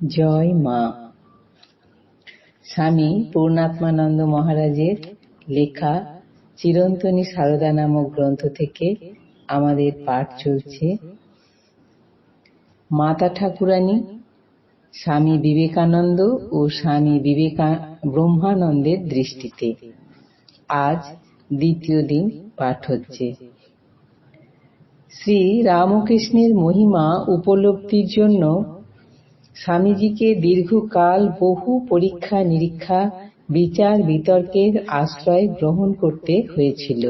জয় মা। স্বামী পূর্ণাত্মানন্দ মহারাজের লেখা চিরন্তনী সারদা নামক গ্রন্থ থেকে আমাদের পাঠ চলছে। মাতা ঠাকুরানী স্বামী বিবেকানন্দ ও স্বামী ব্রহ্মানন্দের দৃষ্টিতে। আজ দ্বিতীয় দিন পাঠ হচ্ছে। শ্রী রামকৃষ্ণের মহিমা উপলব্ধির জন্য স্বামীজিকে দীর্ঘকাল বহু পরীক্ষা নিরীক্ষা বিচার বিতর্কের আশ্রয় গ্রহণ করতে হয়েছিল,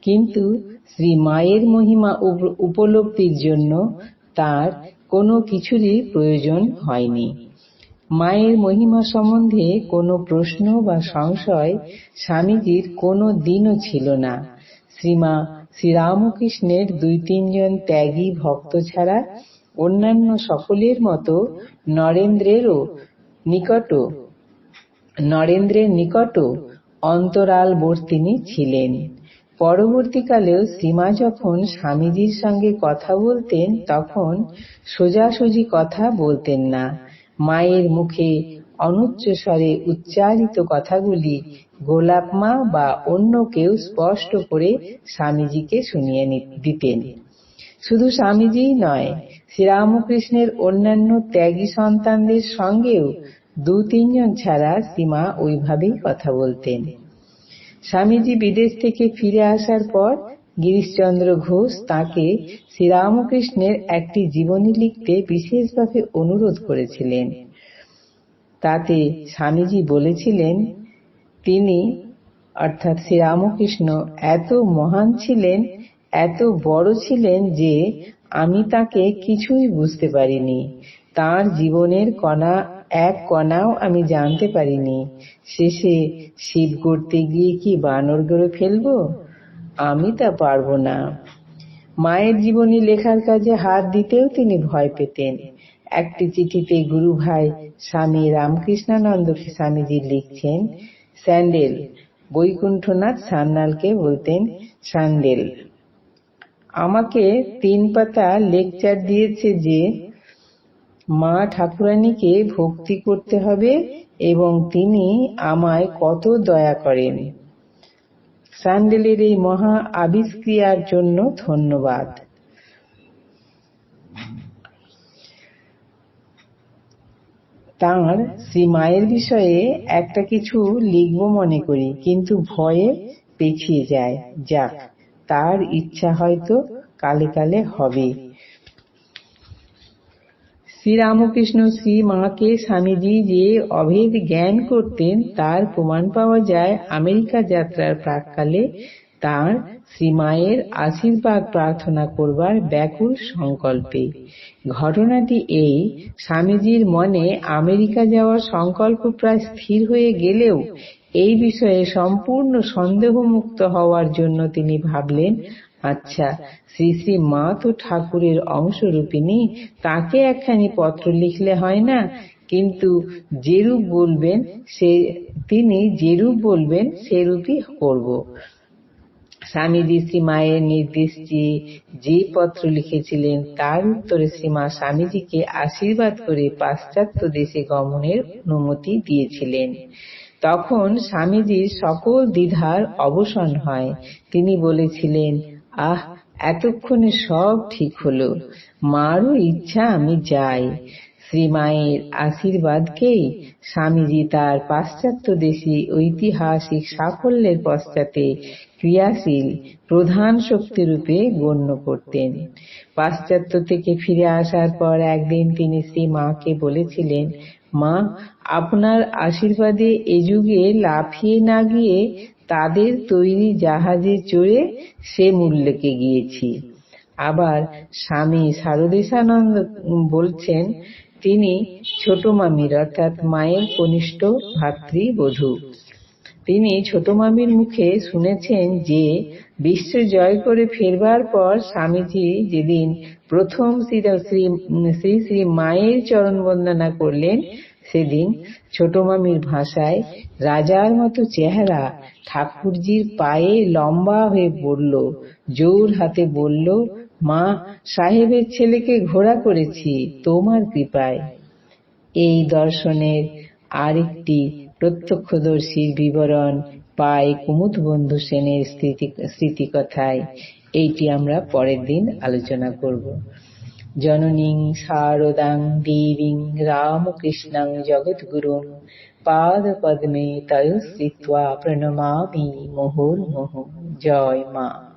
কিন্তু শ্রী মায়ের মহিমা উপলব্ধির জন্য তার কোনো কিছুরই প্রয়োজন হয়নি। মায়ের মহিমা সম্বন্ধে কোনো প্রশ্ন বা সংশয় স্বামীজির কোনো দিনও ছিল না। শ্রীরামকৃষ্ণের ২-৩ জন ত্যাগী ভক্ত ছাড়া অন্যান্য সকলের মতো নরেন্দ্রের নিকটও অন্তরালবর্তিনী ছিলেন। পরবর্তীকালেও শ্রীমা যখন স্বামীজির সঙ্গে কথা বলতেন তখন সোজাসুজি কথা বলতেন না। মায়ের মুখে অনুচ্চস্বরে উচ্চারিত কথাগুলি গোলাপমা বা অন্য কেউ স্পষ্ট করে স্বামীজিকে শুনিয়ে দিতেন। শুধু স্বামীজিই নয়, শ্রীরামকৃষ্ণের অন্যান্য ত্যাগী সন্তানদের সঙ্গেও ২-৩ জন ছাড়া শ্রীমা ওইভাবেই কথা বলতেন। স্বামীজি বিদেশ থেকে ফিরে আসার পর গিরিশচন্দ্র ঘোষ তাঁকে শ্রীরামকৃষ্ণের একটি জীবনী লিখতে বিশেষভাবে অনুরোধ করেছিলেন। তাতে স্বামীজি বলেছিলেন, তিনি অর্থাৎ শ্রীরামকৃষ্ণ এত মহান ছিলেন, এত বড় ছিলেন যে আমি তাকে কিছুই বুঝতে পারিনি। তাঁর জীবনের এক কণাও আমি জানতে পারিনি। শেষে শিব গড়তে গিয়ে কি বানর গড়ে ফেলবো? আমি তা পারবো না। মায়ের জীবনী লেখার কাজে হাত দিতেও তিনি ভয় পেতেন। একটি চিঠিতে গুরু ভাই স্বামী রামকৃষ্ণানন্দকে স্বামীজি লিখছেন, স্যান্ডেল বৈকুণ্ঠনাথ সান্যালকে বলতেন, স্যান্ডেল আমাকে ৩ পাতা লেকচার দিয়েছে যে মা ঠাকুরানীকে ভক্তি করতে হবে এবং তিনি আমায় কত দয়া করেন। স্যান্ডেলের এই মহা আবিষ্ক্রিয়ার জন্য ধন্যবাদ। তাঁর শ্রী মায়ের বিষয়ে একটা কিছু লিখব মনে করি, কিন্তু ভয়ে পেছিয়ে যায়। যাক, তার ইচ্ছা হয়তো কালে কালে হবে। শ্রীরামকৃষ্ণ শ্রী মাকে স্বামীজি যে অভেদ জ্ঞান করতেন তার প্রমাণ পাওয়া যায় আমেরিকা যাত্রার প্রাক্কালে তাঁর শ্রীমায়ের আশীর্বাদ প্রার্থনা করবার ব্যাকুল সংকল্পে। ঘটনাটি এই, স্বামীজির মনে আমেরিকা যাওয়ার সংকল্প প্রায় স্থির হয়ে গেলেও এই বিষয়ে সম্পূর্ণ সন্দেহমুক্ত হওয়ার জন্য তিনি ভাবলেন, আচ্ছা, শ্রী শ্রী মা তো ঠাকুরের অংশরূপিণী, তাকে একখানি পত্র লিখলে হয় না? কিন্তু তিনি যেরূপ বলবেন সেরূপই করব। স্বামীজি শ্রীমায়ের নির্দেশ যে পত্র লিখেছিলেন তার উত্তরে শ্রীমা স্বামীজিকে আশীর্বাদ করে পাশ্চাত্য দেশে গমনের অনুমতি দিয়েছিলেন। তখন স্বামীজির সকল দ্বিধার অবসান হয়। তিনি বলেছিলেন, আহ, এতক্ষণে সব ঠিক হলো। মারও ইচ্ছা আমি যাই। শ্রীমায়ের আশীর্বাদকেই স্বামীজি তার পাশ্চাত্যদেশী ঐতিহাসিক সাফল্যের পশ্চাতে ক্রিয়াশীল প্রধান শক্তিরূপে গণ্য করতেন। পাশ্চাত্য থেকে ফিরে আসার পর একদিন তিনি শ্রী মাকে বলেছিলেন, মা, আপনার আশীর্বাদে এ যুগে লাফিয়ে না গিয়ে তাদের তৈরি জাহাজে চড়ে সে মূল্যকে গিয়েছি। আবার স্বামী সারদেশানন্দ বলছেন, তিনি ছোট মামির অর্থাৎ মায়ের কনিষ্ঠ ভাতৃবধূ। তিনি ছোট মামির মুখে শুনেছেন যে বিশ্ব জয় করে ফেরবার পর স্বামীজি যেদিন প্রথম শ্রী শ্রী মায়ের চরণ বন্দনা করলেন, সেদিন ছোট মামির ভাষায় রাজার মতো চেহারা ঠাকুরজির পায়ে লম্বা হয়ে পড়ল, জোর হাতে বলল, মা, সাহেবের ছেলেকে ঘোড়া করেছি তোমার কৃপায়। এই দর্শনের আরেকটি প্রত্যক্ষদর্শীর বিবরণ পাই কুমুদবন্ধু সেনের স্মৃতিকথায়। এইটি আমরা পরের দিন আলোচনা করব। জননীং শারদাং দেবীং রামকৃষ্ণং জগদ্গুরুং পাদপদ্মে তয়ঃ স্থিত্বা প্রণমামি মুহুর্মুহুঃ। জয় মা।